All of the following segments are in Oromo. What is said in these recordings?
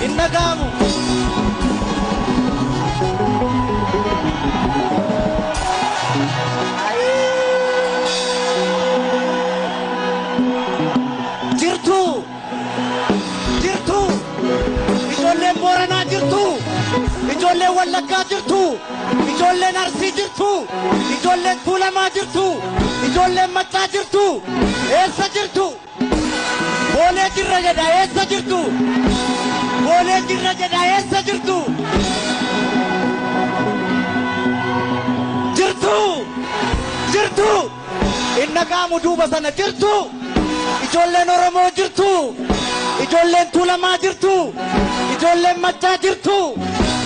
Innagamu jirtu ijoolleen Booranaa jirtu ijoolleen Wallaggaa jirtu ijoolleen Arsii jirtu ijoolleen Tuulamaa jirtu ijoolleen Maccaa jirtu eessa jirtu Boolee jirra jedha eessa jirtu Boolee jirra jedha eessa jirtu jirtu innagaamu duuba sana jirtu ijoolleen Oromoo jirtu ijoolleen Tuulamaa jirtu ijoolleen Maccaa jirtu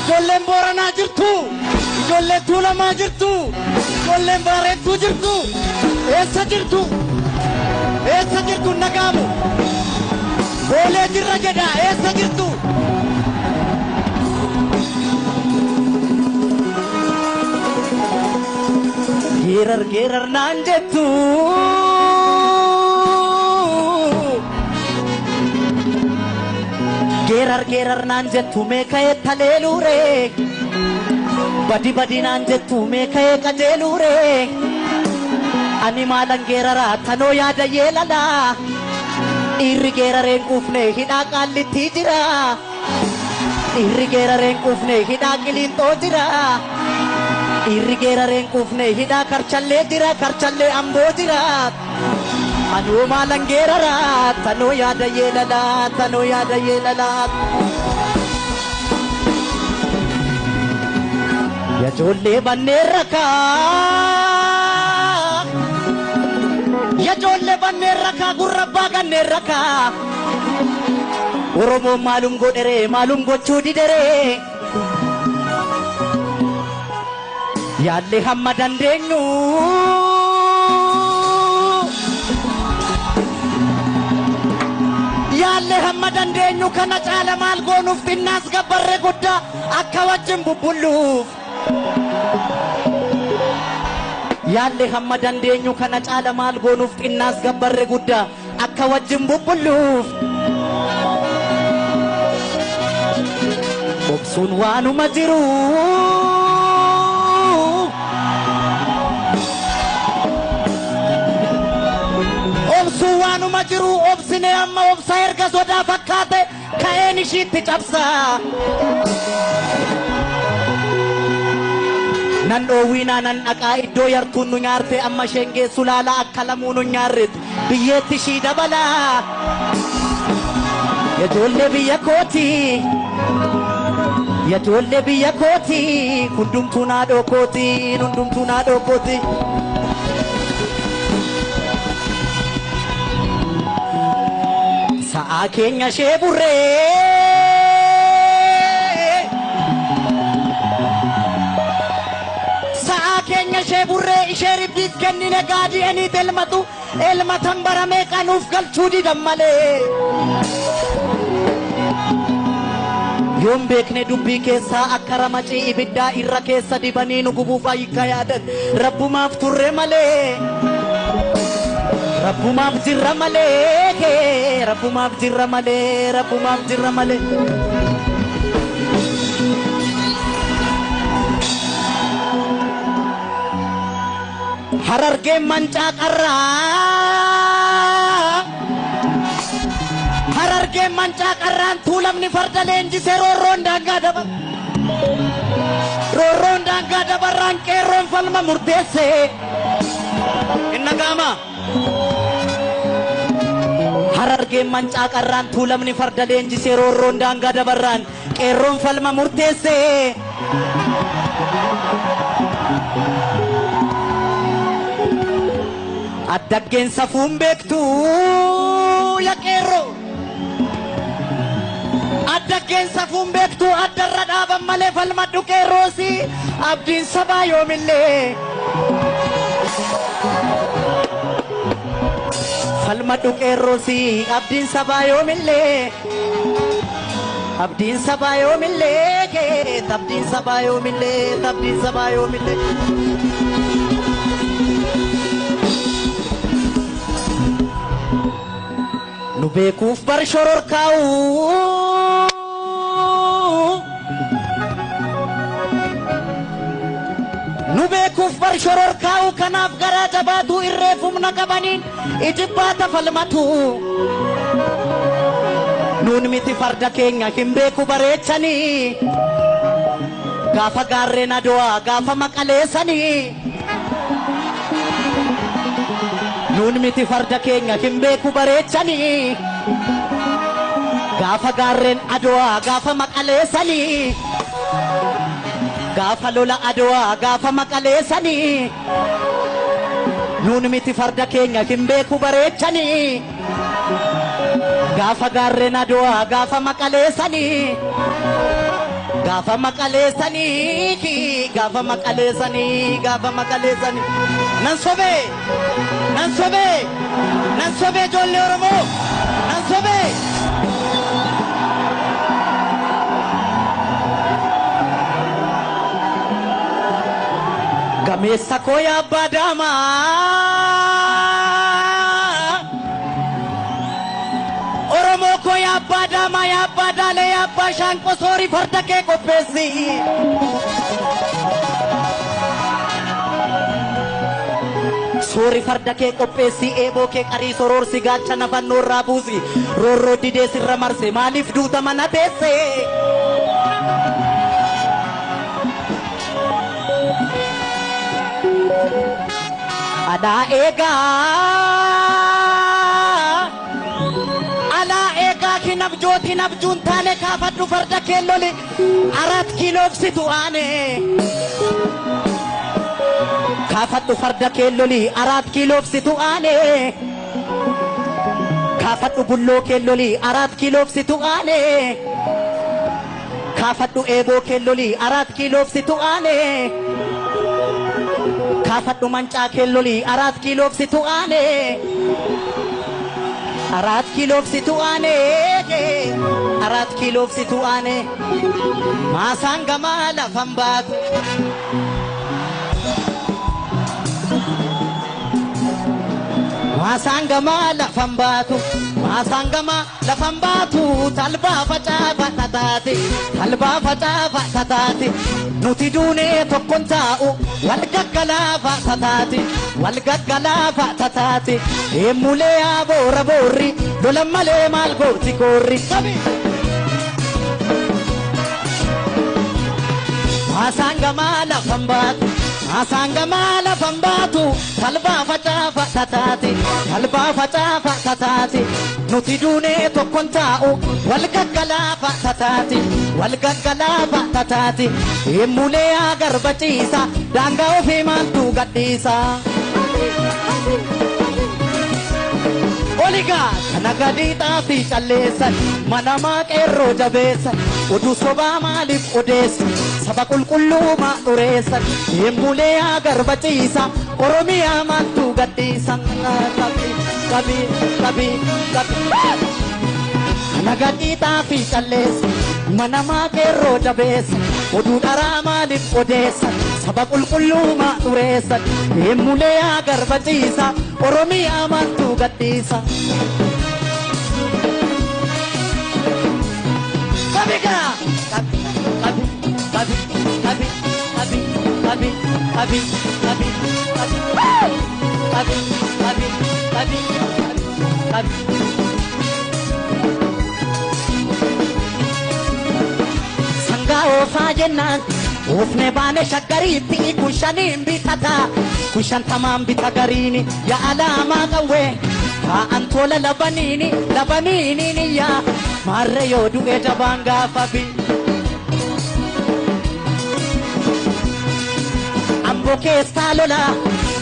ijoolleen Booranaa jirtu ijoolleen Tuulamaa jirtu ijoolleen Baareetuu jirtu eessa jirtu innagaamu Boolee jirra jedha eessa jirtu geerar naan jettu geerar naan jettu meeka'ee taleeluure badi naan jettu meeka'ee qajeeluure ani maalan geeraraa tanoo yaada yeelala dhiirri geerareen quufne hidhaa qaallitti jira dhiirri geerareen quufne hidhaa qiliinxoo jira dhiirri geerareen quufne hidhaa karchallee jira karchallee amboo jira anuu maalan geeraraa tanoo yaada yeelala yajoollee banneen rakaa gurrabbaa ganneen rakaa Oromoon maalum godhere maalum gochuu didere yaalle hamma dandeenyu kana caala maal goonuuf xinnaas gabbarre guddaa akka wajjin bubbulluuf yaalle hamma dandeenyu kana caala maal goonuuf xinnaas gabbarre guddaa akka wajjin bubbulluuf obsuun waanuma jiru obsuun waanuma jiru obsine amma obsa erga sodaa fakkaate ka'een ishiitti cabsa nan dhoowwiinaa nan dhaqaa iddoo yartuun nu nyaarte amma isheen geessu laala akka lamuu nu nyaarret biyyeetti ishii dabala yajoollee biyya kooti yajoollee biyya kooti hundumtuu naadhoo kooti sa'aa keenya ishee burree ishee ribbiif kennine gaadii eniit elmatan baramee qanuuf galchuu didan malee yoon beekne dubbii keessaa akka ramacii ibiddaa irra keessa dibanii nu gubuuf ayyikka yaadan rabbumaaf turre malee rabbumaaf jirra malee Harargeen mancaa qarraan tuulamni farda leenjisee roorroon daangaa dabarraan qeerroon falma murteesse innagaama Harargeen mancaa qarraan tuulamni farda leenjisee roorroon daangaa dabarraan qeerroon falma murteesse addaggeen safuun beektu ya qeerroo addaggeen safuun beektu addarra dhaaban malee falmadhu qeerroosi abdiin sabaa yoomillee falmadhu qeerroosi abdiin sabaa yoomillee abdiin sabaa yoomillee abdiin sabaa yoomillee nu beekuuf bar shororkaa'u nu beekuuf bar shororkaa'u kanaaf garaa jabaatu irreef humna qabaniin ijibbaata falmatu nuun miti farda keenya hin beeku bareechanii gaafa gaarreen Adwaa gaafa maqaleessanii nuun miti farda keenya hin beeku bareechanii gaafa gaarreen Adwaa gaafa maqaleessanii gaafa lola Adwaa gaafa maqaleessanii nuun miti farda keenya hin beeku bareechanii gaafa gaarreen Adwaa gaafa maqaleessanii gaafa maqaleessanii gaafa maqaleessanii gaafa maqaleessanii nan sobee ijoollee Oromoo nan sobee gameessa koo yaa abbaa daamaa Oromoo koo yaa abbaa daamaa yaa abbaa daalee yaa abbaa shaanqoo soorii farda kee qopheessi soorii farda kee qopheessi eeboo kee qarii soroorsi gaachana fannoo irraa buusi roorroo didee sirra marse maaliif duuta mana teesse alaa eegaa kinabjootiin abjuun taane kaafadhu farda kee loli 4 kiiloofsitu aane kaafadhu farda kee loli 4 kiiloofsitu aane kaafadhu bulloo kee loli 4 kiiloofsitu aane kaafadhu eeboo kee loli 4 kiiloofsitu aane kaafadhu mancaa kee loli 4 kiiloofsitu aane 4 kiiloofsitu aane 4 kiiloofsitu aane maasaan gamaa lafan baatu maasaan gamaa lafan baatu maasaan gamaa lafan baatu talbaa facaafa tataate talbaa facaafa tataate nuti duunee tokkon taa'u wal gaggalaafa tataate wal gaggalaafa tataate deemulee yaa boora boorri lola malee maal gooti koorri maasaan gamaa lafan baatu maasaan gamaa lafan baatu talbaa facaafa tataate talbaa facaafa tataate nuti duunee tokkon taa'u wal gaggalaafa tataate wal gaggalaafa tataate deemulee yaa garbaciisa daangaa ofii maaltu gadhiisa oligaa kana gadiidhaa fi calleessan manamaa qeerroo jabeessan oduu sobaa maaliif odeessan saba qulqulluu maa xureessan deemulee yaa garbaciisa Oromiyaa maaltu gadhiisan kana gadiidhaa fi calleessan manamaa qeerroo jabeessan oduu dharaa maaliif odeessan saba qulqulluu maa xureessan deemulee yaa garbaciisa Oromiyaa maaltu gadhiisa sangaa oofaa jennaan oofne baane shaggariitti kun shaniin bitata kun shantamaan bita gariini yaa alaamaa qawwee taa'an tola labaniini yaa maarre yoo du'e jabaan gaafa bi amboo keessaa lola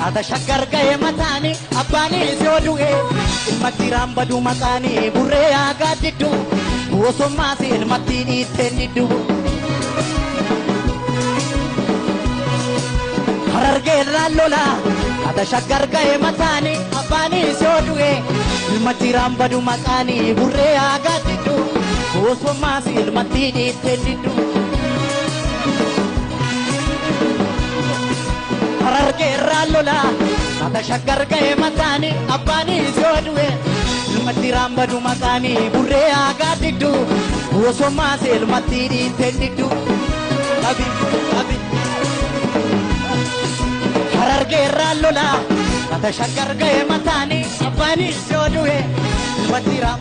ata shaggar ga'e mataani abbaanis yoo du'e ilmatti raambadu maqaanii burree yaa gaaddiddu bosommaas ilmatti dhiitteen diddu harargeerraan lola ata shaggar ga'e mataani abbaanis yoo du'e ilmatti raambadu maqaanii burree yaa gaaddiddu bosommaas ilmatti dhiitteen diddu harargeerraan lola ata shaggar ga'e mataani abbaanis yoo du'e Matiram badu makani burre aga diddu Osoma sel matiri tediddu Abi abi Harar gerra lola Mata shakkar gaye matani Abani shoduhe Matiram